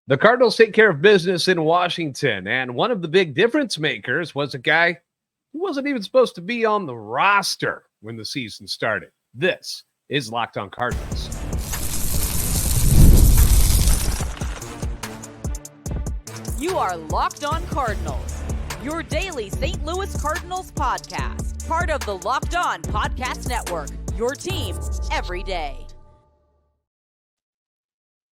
The Cardinals take care of business in Washington, and one of the big difference makers was a guy who wasn't even supposed to be on the roster when the season started. This is Locked On Cardinals. You are Locked On Cardinals, your daily St. Louis Cardinals podcast, part of the Locked On Podcast Network, your team every day.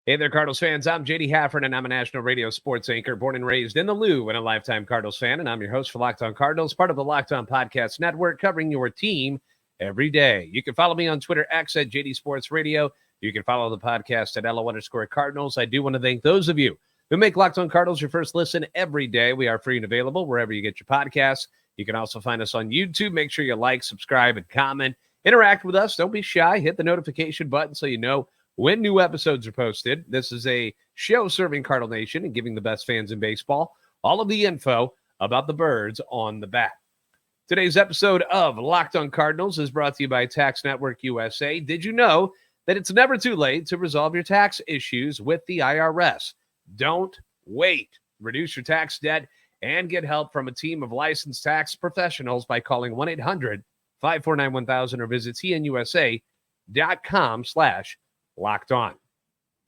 Hey there, Cardinals fans. I'm JD Hafford, and I'm a national radio sports anchor, born and raised in the Lou, and a lifetime Cardinals fan. And I'm your host for Locked On Cardinals, part of the Locked On Podcast Network, covering your team every day. You can follow me on Twitter, X at JD Sports Radio. You can follow the podcast at LO_Cardinals. I do want to thank those of you who make Locked On Cardinals your first listen every day. We are free and available wherever you get your podcasts. You can also find us on YouTube. Make sure you like, subscribe, and comment. Interact with us. Don't be shy. Hit the notification button so you know when new episodes are posted. This is a show serving Cardinal Nation and giving the best fans in baseball all of the info about the birds on the bat. Today's episode of Locked On Cardinals is brought to you by Tax Network USA. Did you know that it's never too late to resolve your tax issues with the IRS? Don't wait. Reduce your tax debt and get help from a team of licensed tax professionals by calling 1-800-549-1000 or visit tnUSA.com/Locked On.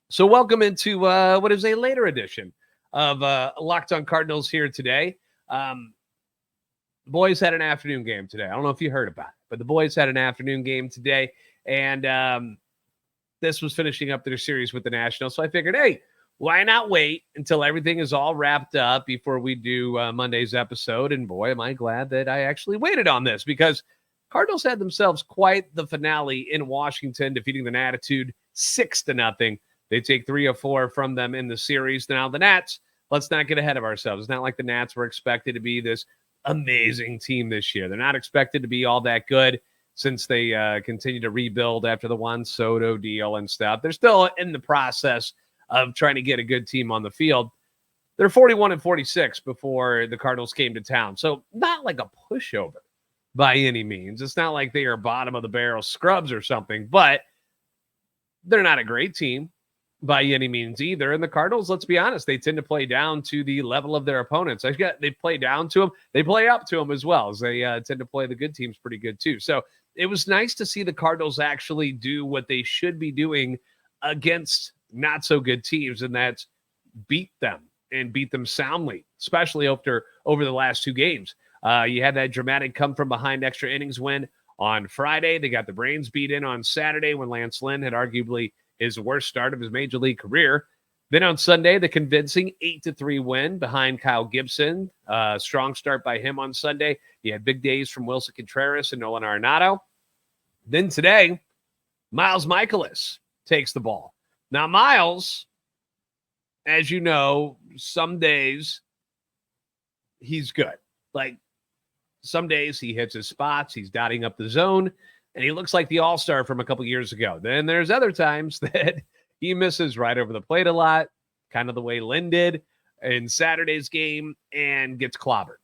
So welcome into what is a later edition of Locked On Cardinals here today. Boys had an afternoon game today. I don't know if you heard about it, but the boys had an afternoon game today, and this was finishing up their series with the Nationals. So I figured, hey, why not wait until everything is all wrapped up before we do Monday's episode? And boy, am I glad that I actually waited on this, because Cardinals had themselves quite the finale in Washington, defeating the Natitude 6-0. They take 3 of 4 from them in the series. Now, the Nats, let's not get ahead of ourselves. It's not like the Nats were expected to be this amazing team this year. They're not expected to be all that good since they continue to rebuild after the Juan Soto deal and stuff. They're still in the process of trying to get a good team on the field. They're 41-46 before the Cardinals came to town. So not like a pushover by any means. It's not like they are bottom of the barrel scrubs or something, but they're not a great team by any means either. And the Cardinals, let's be honest, they tend to play down to the level of their opponents. They play down to them. They play up to them as well, as they tend to play the good teams pretty good too. So it was nice to see the Cardinals actually do what they should be doing against not so good teams, and that's beat them and beat them soundly, especially over the last 2 games. You had that dramatic come from behind extra innings win on Friday. They got the brains beat in on Saturday when Lance Lynn had arguably his worst start of his major league career. Then on Sunday, the convincing 8-3 win behind Kyle Gibson. Strong start by him on Sunday. He had big days from Wilson Contreras and Nolan Arenado. Then today, Miles Mikolas takes the ball. Now, Miles, as you know, some days he's good. Like, some days he hits his spots, he's dotting up the zone, and he looks like the all-star from a couple years ago. Then there's other times that he misses right over the plate a lot, kind of the way Lynn did in Saturday's game, and gets clobbered.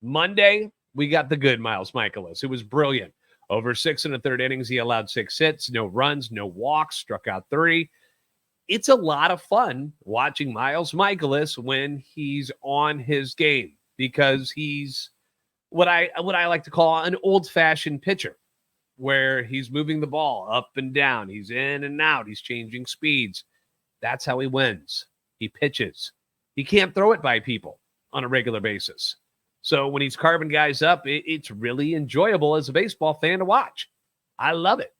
Monday, we got the good Miles Mikolas, who was brilliant. Over 6 1/3 innings, he allowed 6 hits, no runs, no walks, struck out 3. It's a lot of fun watching Miles Mikolas when he's on his game, because he's what I like to call an old-fashioned pitcher, where he's moving the ball up and down. He's in and out. He's changing speeds. That's how he wins. He pitches. He can't throw it by people on a regular basis. So when he's carving guys up, it's really enjoyable as a baseball fan to watch. I love it.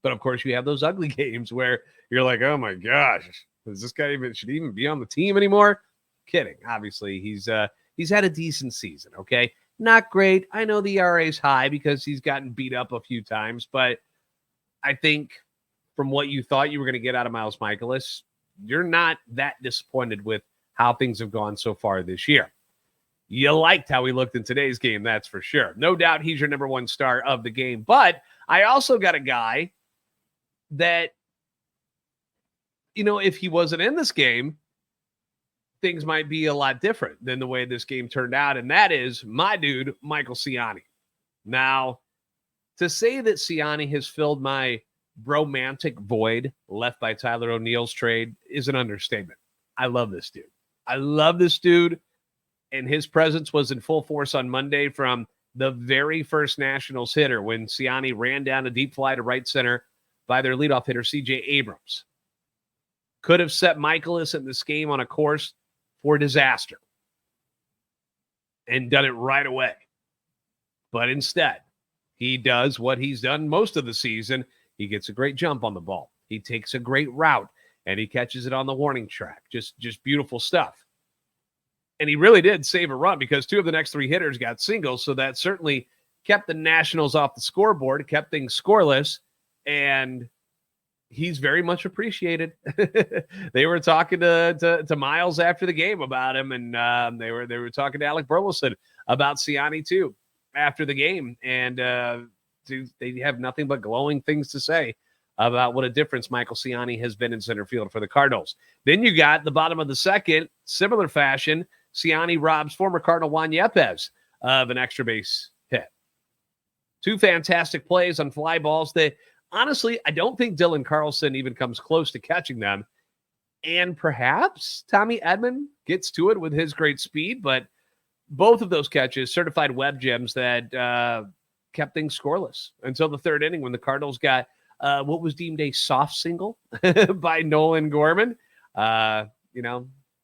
But of course, you have those ugly games where you're like, oh my gosh, should this guy even be on the team anymore? Kidding. Obviously, he's had a decent season, okay? Not great. I know the ERA is high because he's gotten beat up a few times, but I think from what you thought you were going to get out of Miles Mikolas, you're not that disappointed with how things have gone so far this year. You liked how he looked in today's game, that's for sure. No doubt he's your number 1 star of the game. But I also got a guy that, if he wasn't in this game, things might be a lot different than the way this game turned out, and that is my dude, Michael Siani. Now, to say that Siani has filled my bromantic void left by Tyler O'Neill's trade is an understatement. I love this dude. I love this dude, and his presence was in full force on Monday from the very first Nationals hitter when Siani ran down a deep fly to right center by their leadoff hitter, C.J. Abrams. Could have set Mikolas in this game on a course for disaster and done it right away. But instead, he does what he's done most of the season. He gets a great jump on the ball. He takes a great route, and he catches it on the warning track. Just beautiful stuff. And he really did save a run because 2 of the next 3 hitters got singles, so that certainly kept the Nationals off the scoreboard, kept things scoreless, and he's very much appreciated. They were talking to Miles after the game about him, and they were talking to Alec Burleson about Siani too after the game, and they have nothing but glowing things to say about what a difference Michael Siani has been in center field for the Cardinals. Then you got the bottom of the second, similar fashion, Siani robs former Cardinal Juan Yepez of an extra base hit. 2 fantastic plays on fly balls that, honestly, I don't think Dylan Carlson even comes close to catching them. And perhaps Tommy Edman gets to it with his great speed, but both of those catches, certified web gems that kept things scoreless until the 3rd inning when the Cardinals got what was deemed a soft single by Nolan Gorman.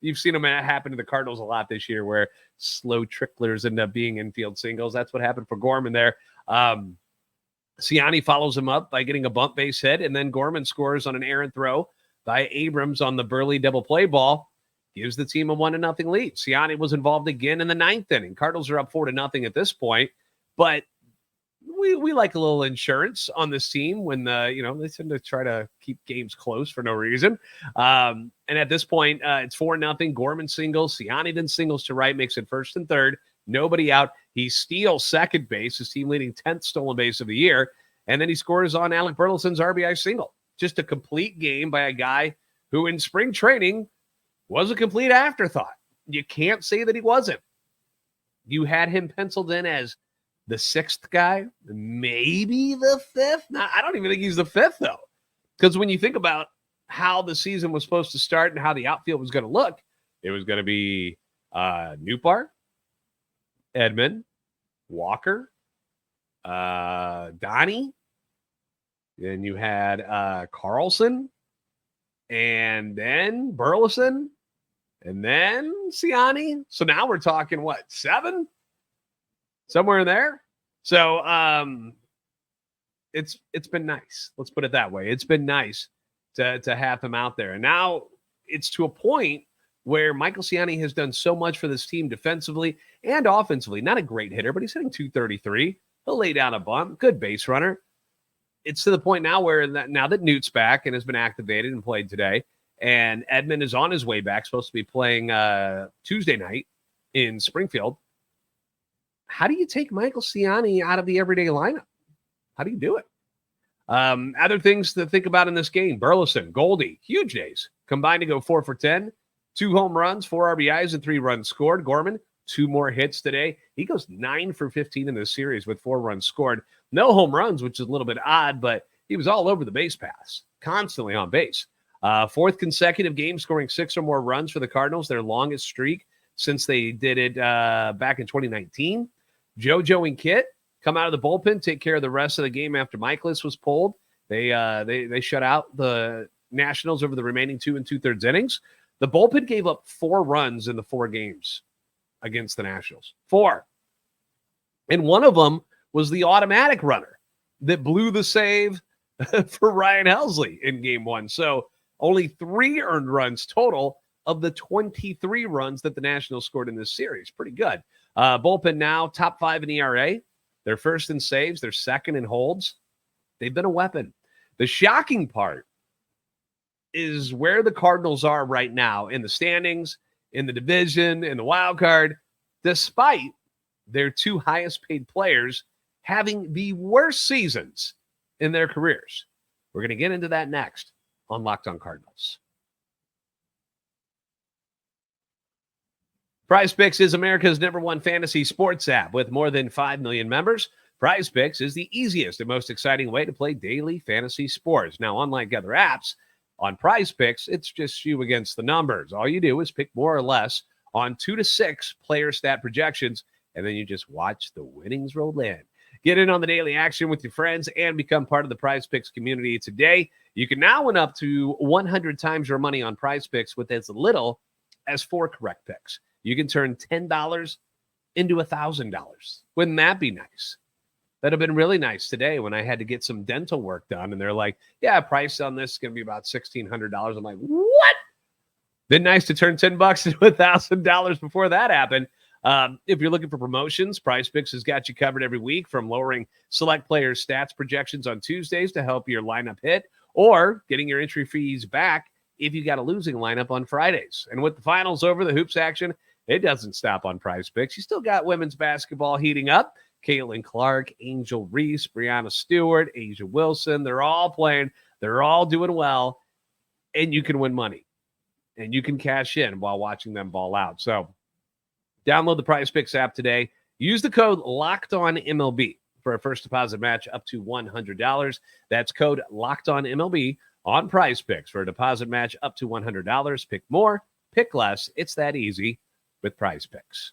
You've seen them happen to the Cardinals a lot this year where slow tricklers end up being infield singles. That's what happened for Gorman there. Siani follows him up by getting a bump base hit, and then Gorman scores on an errant throw by Abrams on the Burley double play ball. Gives the team a 1-0 lead. Siani was involved again in the 9th inning. Cardinals are up 4-0 at this point, but we like a little insurance on this team when they tend to try to keep games close for no reason. And at this point, it's 4-0. Gorman singles. Siani then singles to right, makes it 1st and 3rd. Nobody out. He steals second base, his team leading 10th stolen base of the year. And then he scores on Alec Burleson's RBI single. Just a complete game by a guy who in spring training was a complete afterthought. You can't say that he wasn't. You had him penciled in as the 6th guy, maybe the 5th. I don't even think he's the 5th, though. Because when you think about how the season was supposed to start and how the outfield was going to look, it was going to be Newpark, Edman, Walker, Donnie. Then you had Carlson, and then Burleson, and then Siani. So now we're talking, 7? Somewhere in there. So it's been nice. Let's put it that way. It's been nice to have him out there. And now it's to a point where Michael Siani has done so much for this team defensively and offensively. Not a great hitter, but he's hitting .233. He'll lay down a bunt. Good base runner. It's to the point now where now that Newt's back and has been activated and played today, and Edman is on his way back, supposed to be playing Tuesday night in Springfield. How do you take Michael Siani out of the everyday lineup? How do you do it? Other things to think about in this game. Burleson, Goldy, huge days. Combined to go 4 for 10. 2 home runs, 4 RBIs, and 3 runs scored. Gorman, 2 more hits today. He goes 9 for 15 in this series with 4 runs scored. No home runs, which is a little bit odd, but he was all over the base paths, constantly on base. 4th consecutive game scoring 6 or more runs for the Cardinals, their longest streak since they did it back in 2019. JoJo and Kit come out of the bullpen, take care of the rest of the game after Mikolas was pulled. They shut out the Nationals over the remaining 2 2/3 innings. The bullpen gave up 4 runs in the 4 games against the Nationals. 4. And one of them was the automatic runner that blew the save for Ryan Helsley in game 1. So only 3 earned runs total of the 23 runs that the Nationals scored in this series. Pretty good. Bullpen now, top 5 in ERA. They're 1st in saves. They're 2nd in holds. They've been a weapon. The shocking part is where the Cardinals are right now in the standings, in the division, in the wild card, despite their 2 highest paid players having the worst seasons in their careers. We're going to get into that next on Locked On Cardinals. PrizePicks is America's #1 fantasy sports app with more than 5 million members. PrizePicks is the easiest and most exciting way to play daily fantasy sports. Now, unlike other apps, on PrizePicks, it's just you against the numbers. All you do is pick more or less on 2 to 6 player stat projections, and then you just watch the winnings roll in. Get in on the daily action with your friends and become part of the PrizePicks community today. You can now win up to 100 times your money on PrizePicks with as little as 4 correct picks. You can turn $10 into $1,000. Wouldn't that be nice? That'd have been really nice today when I had to get some dental work done. And they're like, yeah, price on this is going to be about $1,600. I'm like, what? Been nice to turn $10 into $1,000 before that happened. If you're looking for promotions, PrizePicks has got you covered every week, from lowering select players' stats projections on Tuesdays to help your lineup hit, or getting your entry fees back if you got a losing lineup on Fridays. And with the finals over, the hoops action, it doesn't stop on PrizePicks. You still got women's basketball heating up. Caitlin Clark, Angel Reese, Brianna Stewart, Asia Wilson, they're all playing. They're all doing well, and you can win money, and you can cash in while watching them ball out. So download the PrizePicks app today. Use the code LOCKEDONMLB for a first deposit match up to $100. That's code LOCKEDONMLB on PrizePicks for a deposit match up to $100. Pick more, pick less. It's that easy with PrizePicks.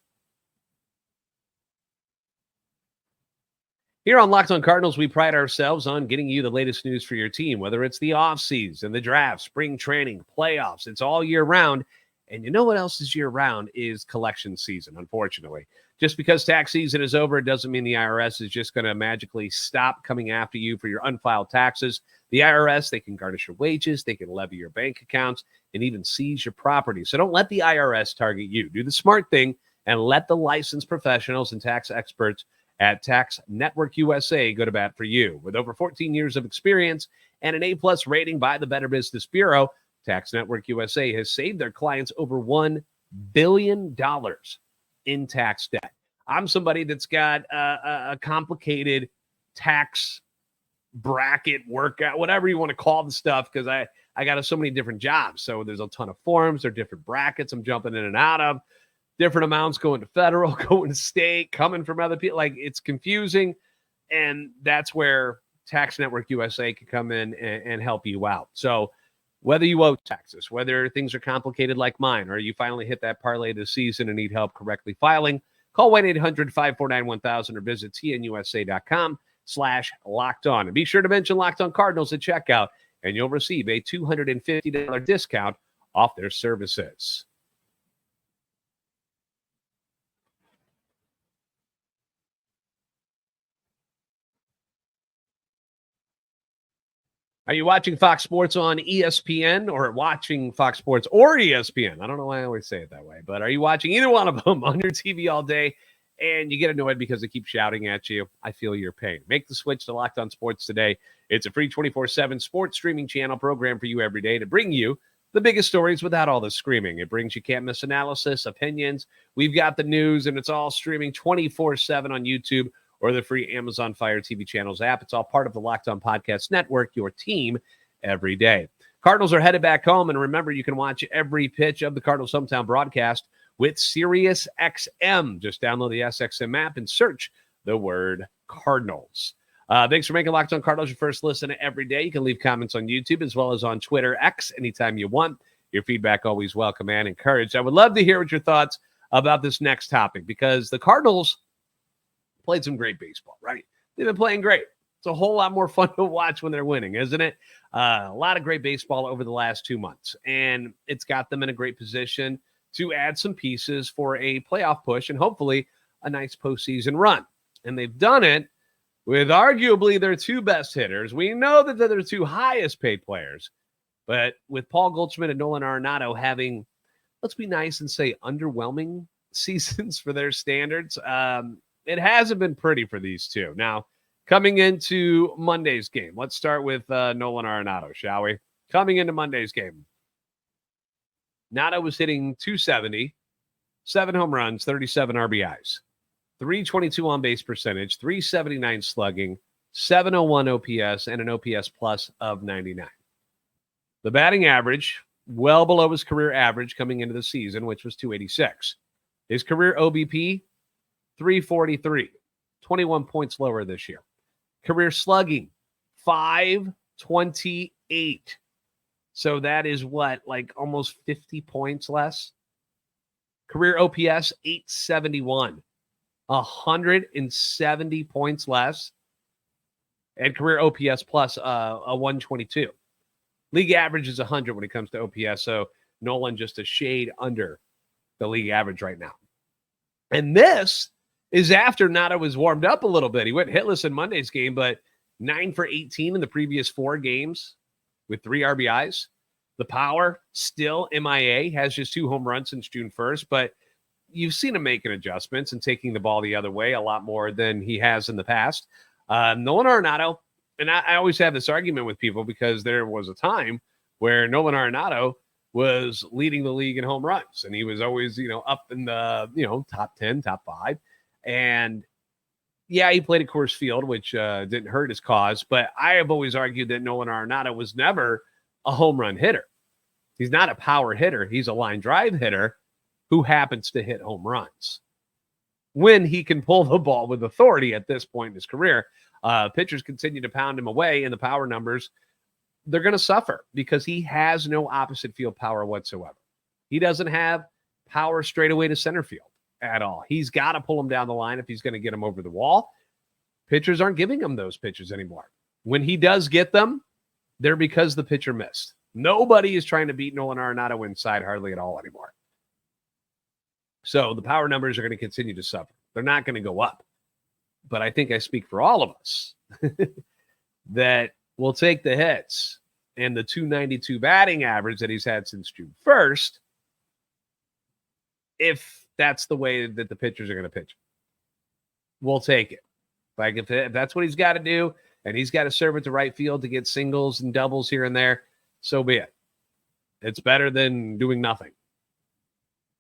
Here on Locked On Cardinals, we pride ourselves on getting you the latest news for your team, whether it's the offseason, the draft, spring training, playoffs. It's all year round. And you know what else is year round is collection season, unfortunately. Just because tax season is over, it doesn't mean the IRS is just going to magically stop coming after you for your unfiled taxes. The IRS, they can garnish your wages, they can levy your bank accounts, and even seize your property. So don't let the IRS target you. Do the smart thing and let the licensed professionals and tax experts at Tax Network USA go to bat for you. With over 14 years of experience and an A-plus rating by the Better Business Bureau, Tax Network USA has saved their clients over $1 billion in tax debt. I'm somebody that's got a complicated tax bracket workout, whatever you want to call the stuff, because I got so many different jobs. So there's a ton of forms, there are different brackets I'm jumping in and out of. Different amounts going to federal, going to state, coming from other people. Like, it's confusing. And that's where Tax Network USA can come in and help you out. So whether you owe taxes, whether things are complicated like mine, or you finally hit that parlay this season and need help correctly filing, call 1-800-549-1000 or visit tnusa.com/locked on. And be sure to mention Locked On Cardinals at checkout, and you'll receive a $250 discount off their services. Are you watching Fox Sports on ESPN, or watching Fox Sports or ESPN? I don't know why I always say it that way, but are you watching either one of them on your TV all day and you get annoyed because they keep shouting at you? I feel your pain. Make the switch to Locked On Sports today. It's a free 24/7 sports streaming channel program for you every day to bring you the biggest stories without all the screaming. It brings you can't miss analysis, opinions. We've got the news, and it's all streaming 24/7 on YouTube or the free Amazon Fire TV channels app. It's all part of the Locked On Podcast Network, your team every day. Cardinals are headed back home, and remember, you can watch every pitch of the Cardinals hometown broadcast with Sirius XM. Just download the SXM app and search the word Cardinals. Thanks for making Locked On Cardinals your first listen every day. You can leave comments on YouTube as well as on Twitter X anytime you want. Your feedback always welcome and encouraged. I would love to hear what your thoughts about this next topic, because the Cardinals played some great baseball, right? They've been playing great. It's a whole lot more fun to watch when they're winning, isn't it? A lot of great baseball over the last 2 months, and it's got them in a great position to add some pieces for a playoff push and hopefully a nice postseason run. And they've done it with arguably their 2 best hitters. We know that they're their 2 highest paid players, but with Paul Goldschmidt and Nolan Arenado having, let's be nice and say, underwhelming seasons for their standards, it hasn't been pretty for these two. Now, coming into Monday's game, let's start with Nolan Arenado, shall we? Coming into Monday's game, Nado was hitting .270, 7 home runs, 37 RBIs, .322 on-base percentage, .379 slugging, .701 OPS, and an OPS plus of 99. The batting average, well below his career average coming into the season, which was .286. His career OBP, .343. 21 points lower this year. Career slugging, 528. So that is what, like almost 50 points less? Career OPS, 871. 170 points less. And career OPS plus a 122. League average is 100 when it comes to OPS. So Nolan just a shade under the league average right now. And this is after Nado was warmed up a little bit. He went hitless in Monday's game, but 9 for 18 in the previous 4 games with 3 RBIs. The power still MIA, has just 2 home runs since June 1st, but you've seen him making adjustments and taking the ball the other way a lot more than he has in the past. Nolan Arenado, and I always have this argument with people because there was a time where Nolan Arenado was leading the league in home runs, and he was always, up in the, top 10, top 5. And yeah, he played at Coors Field, which didn't hurt his cause, but I have always argued that Nolan Arenado was never a home run hitter. He's not a power hitter. He's a line drive hitter who happens to hit home runs when he can pull the ball with authority at this point in his career. Pitchers continue to pound him away, and the power numbers, they're going to suffer because he has no opposite field power whatsoever. He doesn't have power straight away to center field at all. He's got to pull him down the line if he's going to get him over the wall. Pitchers aren't giving him those pitches anymore. When he does get them, they're because the pitcher missed. Nobody is trying to beat Nolan Arenado inside hardly at all anymore. So the power numbers are going to continue to suffer. They're not going to go up. But I think I speak for all of us that we'll take the hits and the 292 batting average that he's had since June 1st if that's the way that the pitchers are going to pitch. We'll take it. Like if that's what he's got to do, and he's got to serve it to right field to get singles and doubles here and there, so be it. It's better than doing nothing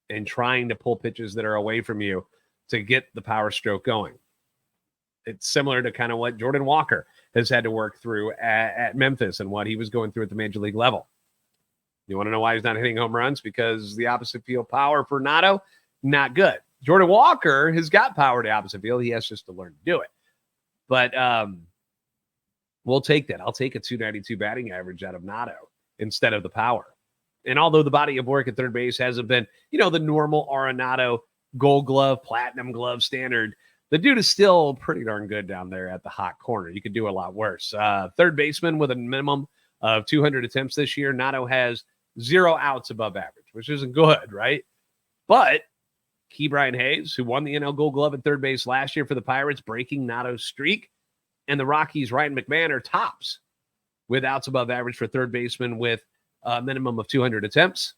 and trying to pull pitches that are away from you to get the power stroke going. It's similar to kind of what Jordan Walker has had to work through at Memphis and what he was going through at the major league level. You want to know why he's not hitting home runs? Because the opposite field power for Nado, not good. Jordan Walker has got power to opposite field. He has just to learn to do it. But we'll take that. I'll take a 292 batting average out of Nado instead of the power. And although the body of work at third base hasn't been, the normal Arenado Gold Glove, Platinum Glove standard, the dude is still pretty darn good down there at the hot corner. You could do a lot worse. Third baseman with a minimum of 200 attempts this year. Nado has 0 outs above average, which isn't good, right? But Ke'Bryan Hayes, who won the NL Gold Glove at third base last year for the Pirates, breaking Nado's streak, and the Rockies' Ryan McMahon are tops with outs above average for third baseman with a minimum of 200 attempts,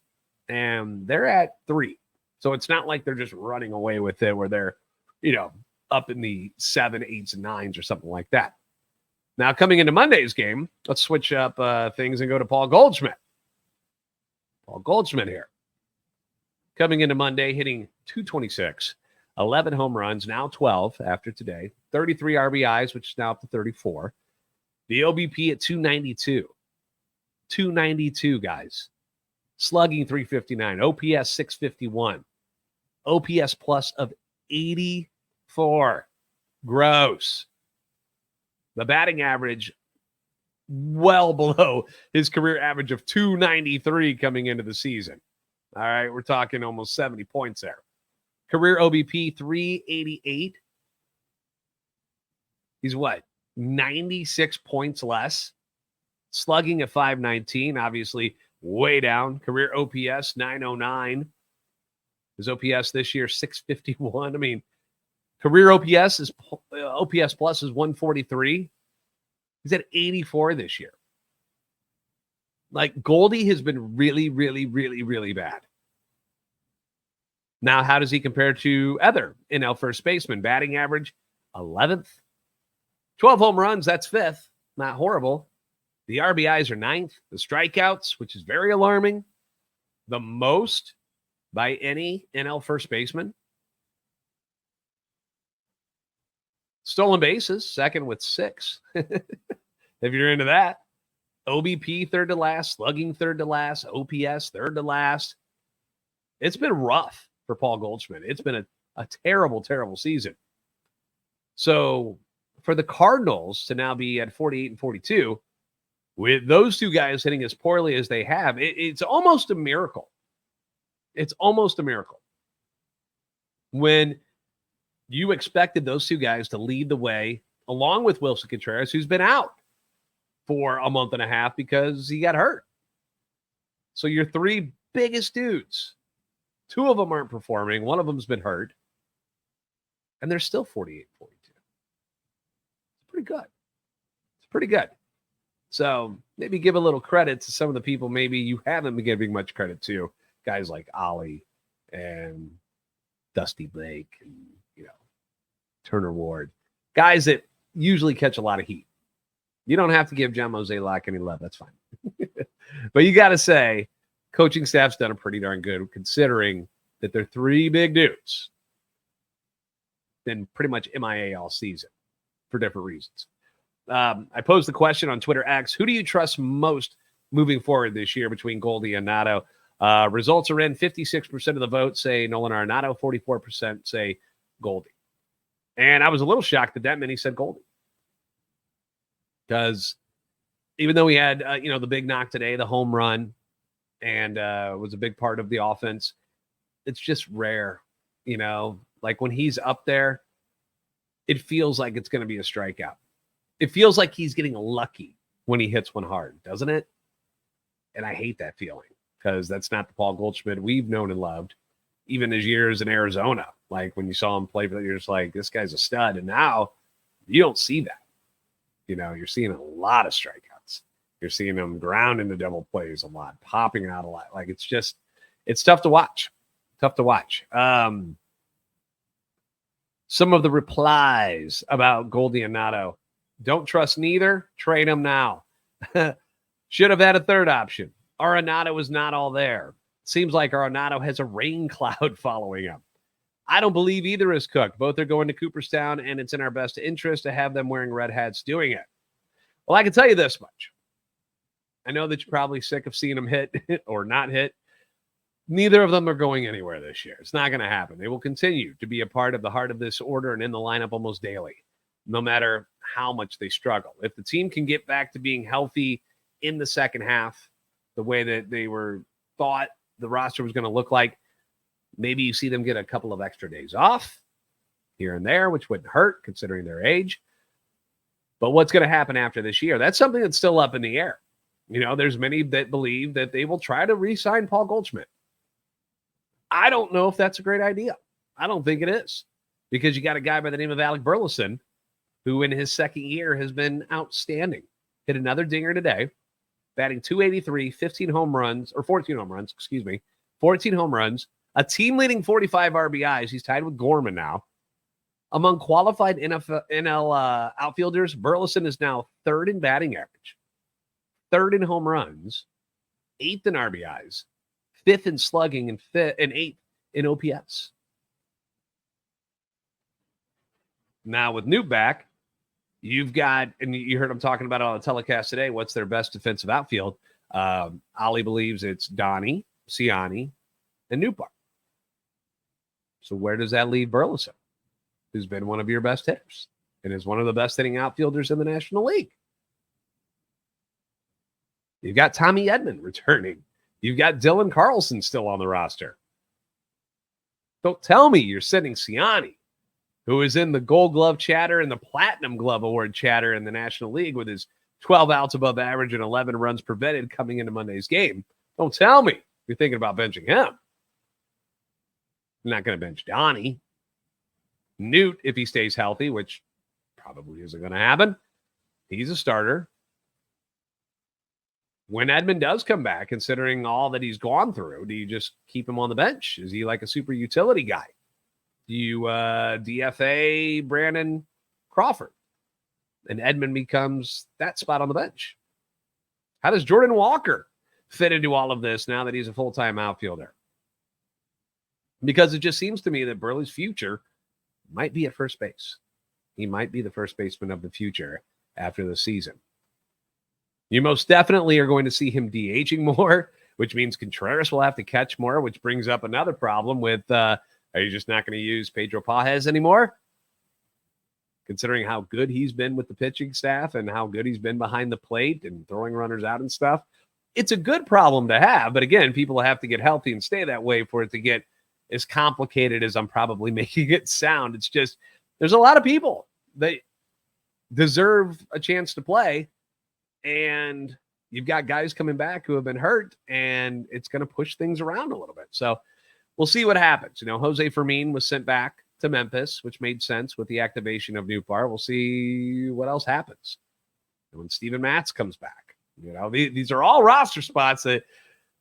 and they're at 3. So it's not like they're just running away with it where they're, up in the 7, 8s, and 9s or something like that. Now, coming into Monday's game, let's switch up things and go to Paul Goldschmidt. Paul Goldschmidt here. Coming into Monday, hitting 226, 11 home runs, now 12 after today, 33 RBIs, which is now up to 34. The OBP at 292. 292, guys. Slugging 359, OPS 651, OPS plus of 84. Gross. The batting average well below his career average of 293 coming into the season. All right, we're talking almost 70 points there. Career OBP 388. He's what? 96 points less. Slugging at 519, obviously way down. Career OPS 909. His OPS this year 651. I mean, career OPS plus is 143. He's at 84 this year. Like, Goldy has been really, really, really, really bad. Now, how does he compare to other NL first baseman? Batting average 11th. 12 home runs, that's 5th. Not horrible. The RBIs are 9th. The strikeouts, which is very alarming, the most by any NL first baseman. Stolen bases, 2nd with 6. If you're into that. OBP 3rd to last, slugging 3rd to last, OPS 3rd to last. It's been rough for Paul Goldschmidt. It's been a terrible, terrible season. So for the Cardinals to now be at 48 and 42, with those two guys hitting as poorly as they have, it's almost a miracle. It's almost a miracle. When you expected those two guys to lead the way, along with Wilson Contreras, who's been out for a month and a half because he got hurt. So your three biggest dudes, two of them aren't performing. One of them's been hurt. And they're still 48 42. It's pretty good. It's pretty good. So maybe give a little credit to some of the people maybe you haven't been giving much credit to. Guys like Ollie and Dusty Blake and, Turner Ward. Guys that usually catch a lot of heat. You don't have to give John Mozeliak any love. That's fine. But you got to say, coaching staff's done a pretty darn good considering that they're three big dudes. Been pretty much MIA all season for different reasons. I posed the question on Twitter X, who do you trust most moving forward this year between Goldy and Nado? Results are in. 56% of the votes say Nolan Arenado, 44% say Goldy. And I was a little shocked that many said Goldy. Because even though he had, the big knock today, the home run, and was a big part of the offense, it's just rare, like when he's up there, it feels like it's going to be a strikeout. It feels like he's getting lucky when he hits one hard, doesn't it? And I hate that feeling because that's not the Paul Goldschmidt we've known and loved, even his years in Arizona. Like when you saw him play, you're just like, this guy's a stud. And now you don't see that. You're seeing a lot of strikeouts. You're seeing him ground into double plays a lot, popping out a lot. Like it's tough to watch. Tough to watch. Some of the replies about Goldy and Nado. Don't trust neither. Trade him now. Should have had a third option. Arendado was not all there. Seems like Arendado has a rain cloud following him. I don't believe either is cooked. Both are going to Cooperstown, and it's in our best interest to have them wearing red hats doing it. Well, I can tell you this much. I know that you're probably sick of seeing them hit or not hit. Neither of them are going anywhere this year. It's not going to happen. They will continue to be a part of the heart of this order and in the lineup almost daily, no matter how much they struggle. If the team can get back to being healthy in the second half, the way that they were thought the roster was going to look like, maybe you see them get a couple of extra days off here and there, which wouldn't hurt considering their age. But what's going to happen after this year? That's something that's still up in the air. There's many that believe that they will try to re-sign Paul Goldschmidt. I don't know if that's a great idea. I don't think it is because you got a guy by the name of Alec Burleson who in his second year has been outstanding. Hit another dinger today, batting .283, 14 home runs, 14 home runs, a team-leading 45 RBIs. He's tied with Gorman now. Among qualified NL outfielders, Burleson is now third in batting average, third in home runs, eighth in RBIs, fifth in slugging, and eighth in OPS. Now with Newt back, you've got, and you heard him talking about it on the telecast today, what's their best defensive outfield? Ollie believes it's Donnie, Siani, and Newt. So where does that leave Burleson, who's been one of your best hitters and is one of the best hitting outfielders in the National League? You've got Tommy Edman returning. You've got Dylan Carlson still on the roster. Don't tell me you're sending Siani, who is in the Gold Glove chatter and the Platinum Glove Award chatter in the National League with his 12 outs above average and 11 runs prevented coming into Monday's game. Don't tell me you're thinking about benching him. You're not going to bench Donnie. Newt, if he stays healthy, which probably isn't going to happen, he's a starter. When Edman does come back, considering all that he's gone through, do you just keep him on the bench? Is he like a super utility guy? Do you DFA Brandon Crawford? And Edman becomes that spot on the bench. How does Jordan Walker fit into all of this now that he's a full-time outfielder? Because it just seems to me that Burley's future might be at first base. He might be the first baseman of the future after the season. You most definitely are going to see him DHing more, which means Contreras will have to catch more, which brings up another problem with, are you just not going to use Pedro Pages anymore? considering how good he's been with the pitching staff and how good he's been behind the plate and throwing runners out and stuff. It's a good problem to have. But again, people have to get healthy and stay that way for it to get as complicated as I'm probably making it sound. It's just, there's a lot of people that deserve a chance to play. And you've got guys coming back who have been hurt, and it's going to push things around a little bit. So we'll see what happens. Jose Fermin was sent back to Memphis, which made sense with the activation of Newpar. We'll see what else happens when Steven Matz comes back. These are all roster spots that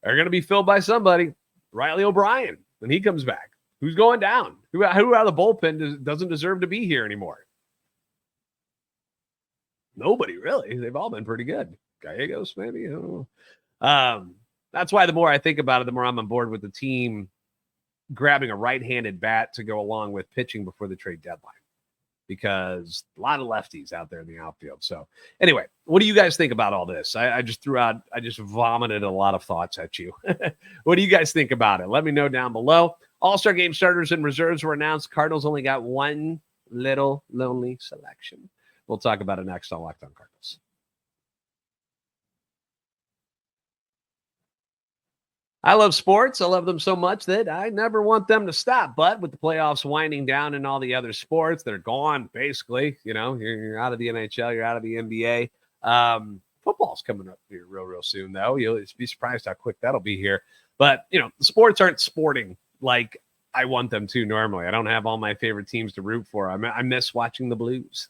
are going to be filled by somebody. Riley O'Brien, when he comes back, who's going down? Who out of the bullpen doesn't deserve to be here anymore? Nobody, really. They've all been pretty good. Gallegos, maybe. I don't know. That's why the more I think about it, the more I'm on board with the team grabbing a right-handed bat to go along with pitching before the trade deadline, because a lot of lefties out there in the outfield. So anyway, what do you guys think about all this? I just vomited a lot of thoughts at you. What do you guys think about it? Let me know down below. All-Star game starters and reserves were announced. Cardinals only got one little lonely selection. We'll talk about it next on Locked On Cardinals. I love sports. I love them so much that I never want them to stop. But with the playoffs winding down and all the other sports that are gone, basically, you're out of the NHL, you're out of the NBA. Football's coming up here real soon, though. You'll be surprised how quick that'll be here. But, the sports aren't sporting like I want them to normally. I don't have all my favorite teams to root for. I miss watching the Blues.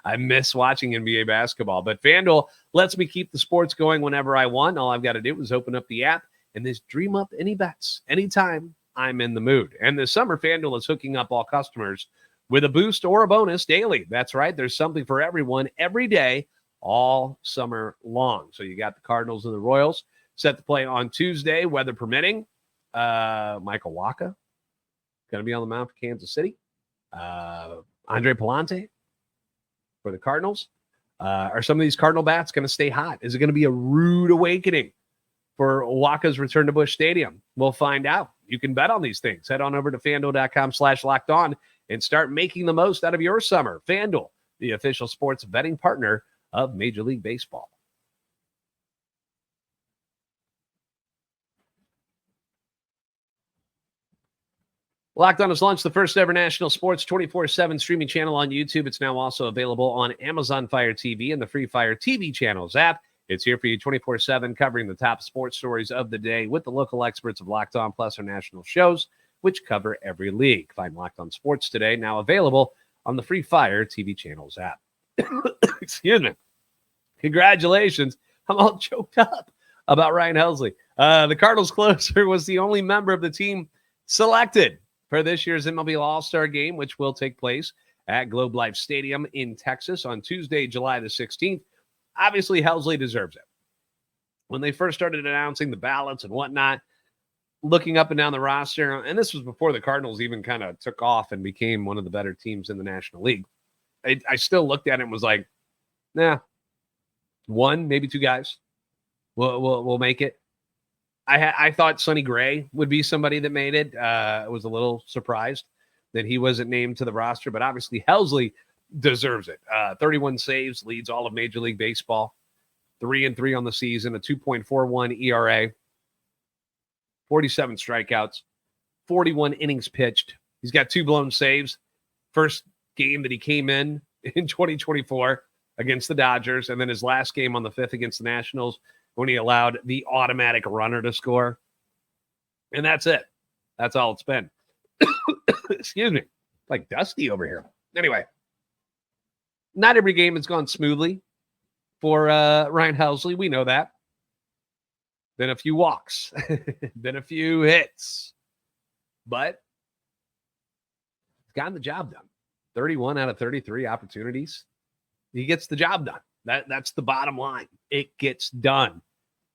I miss watching NBA basketball. But FanDuel lets me keep the sports going whenever I want. All I've got to do is open up the app and just dream up any bets anytime I'm in the mood. And this summer, FanDuel is hooking up all customers with a boost or a bonus daily. That's right. There's something for everyone every day, all summer long. So you got the Cardinals and the Royals set to play on Tuesday, weather permitting. Michael Wacha going to be on the mound for Kansas City. Andre Palante for the Cardinals. Are some of these Cardinal bats going to stay hot? Is it going to be a rude awakening for Wacha's return to Busch Stadium? We'll find out. You can bet on these things. Head on over to FanDuel.com/lockedon and start making the most out of your summer. FanDuel, the official sports betting partner of Major League Baseball. Locked On has launched the first ever national sports 24/7 streaming channel on YouTube. It's now also available on Amazon Fire TV and the free Fire TV channels app. It's here for you 24/7, covering the top sports stories of the day with the local experts of Locked On, plus our national shows, which cover every league. Find Locked On Sports Today, now available on the free Fire TV channels app. Excuse me. Congratulations. I'm all choked up about Ryan Helsley. The Cardinals closer was the only member of the team selected for this year's MLB All-Star Game, which will take place at Globe Life Stadium in Texas on Tuesday, July the 16th. Obviously, Helsley deserves it. When they first started announcing the ballots and whatnot, looking up and down the roster, and this was before the Cardinals even kind of took off and became one of the better teams in the National League, I still looked at it and was like, nah, one, maybe two guys will make it. I thought Sonny Gray would be somebody that made it. I was a little surprised that he wasn't named to the roster, but obviously Helsley deserves it. 31 saves, leads all of Major League Baseball. 3-3 on the season, a 2.41 ERA, 47 strikeouts, 41 innings pitched. He's got 2 blown saves. First game that he came in 2024 against the Dodgers, and then his last game on the 5th against the Nationals, when he allowed the automatic runner to score. And that's it. That's all it's been. Excuse me. Like dusty over here. Anyway, not every game has gone smoothly for Ryan Helsley. We know that. Been a few walks. Been a few hits. But he's gotten the job done. 31 out of 33 opportunities. He gets the job done. That's the bottom line. It gets done.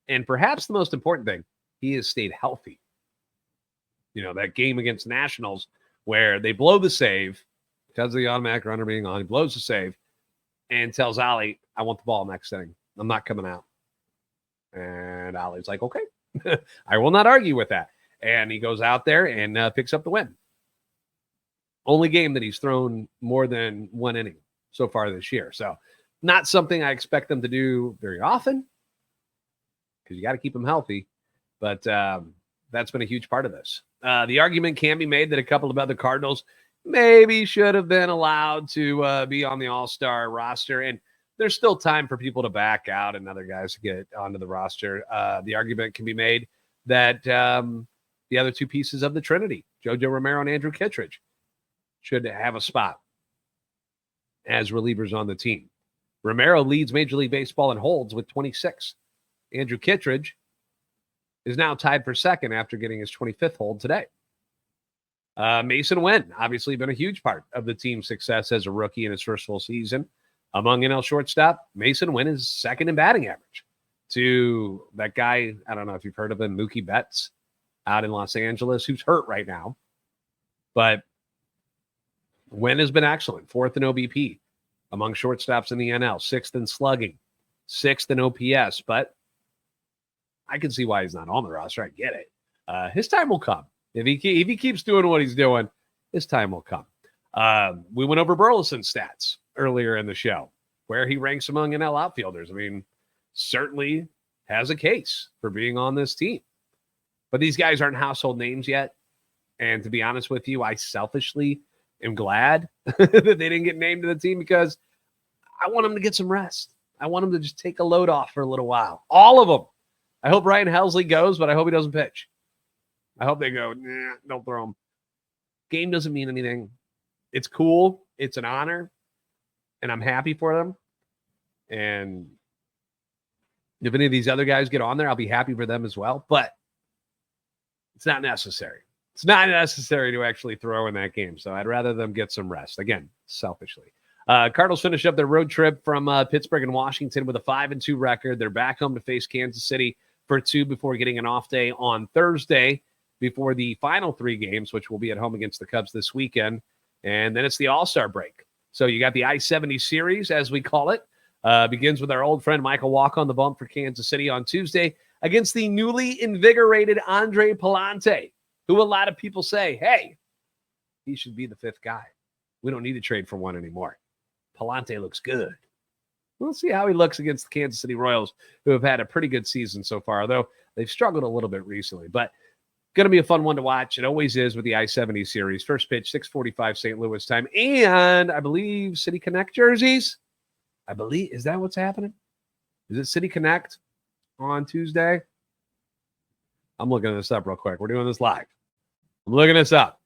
And perhaps the most important thing, he has stayed healthy. That game against Nationals where they blow the save because of the automatic runner being on. He blows the save and tells Ali, I want the ball next inning. I'm not coming out. And Ali's like, okay, I will not argue with that. And he goes out there and picks up the win. Only game that he's thrown more than one inning so far this year. So not something I expect them to do very often because you got to keep him healthy. But that's been a huge part of this. The argument can be made that a couple of other Cardinals maybe should have been allowed to be on the all-star roster. And there's still time for people to back out and other guys to get onto the roster. The argument can be made that the other two pieces of the Trinity, JoJo Romero and Andrew Kittredge, should have a spot as relievers on the team. Romero leads Major League Baseball in holds with 26. Andrew Kittredge is now tied for second after getting his 25th hold today. Mason Wynn, obviously been a huge part of the team's success as a rookie in his first full season. Among NL shortstop, Mason Wynn is second in batting average to that guy, I don't know if you've heard of him, Mookie Betts, out in Los Angeles, who's hurt right now. But Wynn has been excellent, fourth in OBP among shortstops in the NL, sixth in slugging, sixth in OPS. But I can see why he's not on the roster. I get it. His time will come. If he keeps doing what he's doing, his time will come. We went over Burleson's stats earlier in the show, where he ranks among NL outfielders. I mean, certainly has a case for being on this team. But these guys aren't household names yet. And to be honest with you, I selfishly am glad that they didn't get named to the team because I want them to get some rest. I want them to just take a load off for a little while. All of them. I hope Ryan Helsley goes, but I hope he doesn't pitch. I hope they go, nah, don't throw him. Game doesn't mean anything. It's cool. It's an honor. And I'm happy for them. And if any of these other guys get on there, I'll be happy for them as well. But it's not necessary. It's not necessary to actually throw in that game. So I'd rather them get some rest. Again, selfishly. Cardinals finish up their road trip from Pittsburgh and Washington with a 5-2 record. They're back home to face Kansas City for 2 before getting an off day on Thursday before the final 3 games, which will be at home against the Cubs this weekend. And then it's the All-Star break. So you got the I-70 series, as we call it. Begins with our old friend Michael Walk on the bump for Kansas City on Tuesday against the newly invigorated Andre Palante, who a lot of people say, hey, he should be the 5th guy. We don't need to trade for one anymore. Palante looks good. We'll see how he looks against the Kansas City Royals, who have had a pretty good season so far, although they've struggled a little bit recently. But going to be a fun one to watch. It always is with the I-70 series. First pitch, 6:45 St. Louis time. And I believe City Connect jerseys. I believe, is that what's happening? Is it City Connect on Tuesday? I'm looking this up real quick. We're doing this live. I'm looking this up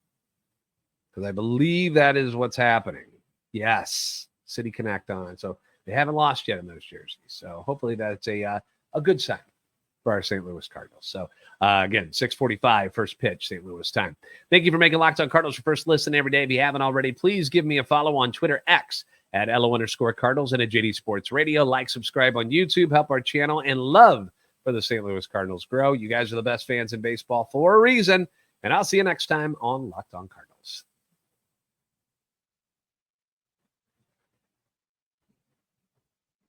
because I believe that is what's happening. Yes, City Connect on. So they haven't lost yet in those jerseys. So hopefully that's a good sign for our St. Louis Cardinals. So again, 6:45 first pitch, St. Louis time. Thank you for making Locked On Cardinals your first listen every day. If you haven't already, please give me a follow on Twitter, X, at @LO_Cardinals and at JD Sports Radio. Like, subscribe on YouTube, help our channel, and love for the St. Louis Cardinals grow. You guys are the best fans in baseball for a reason. And I'll see you next time on Locked On Cardinals.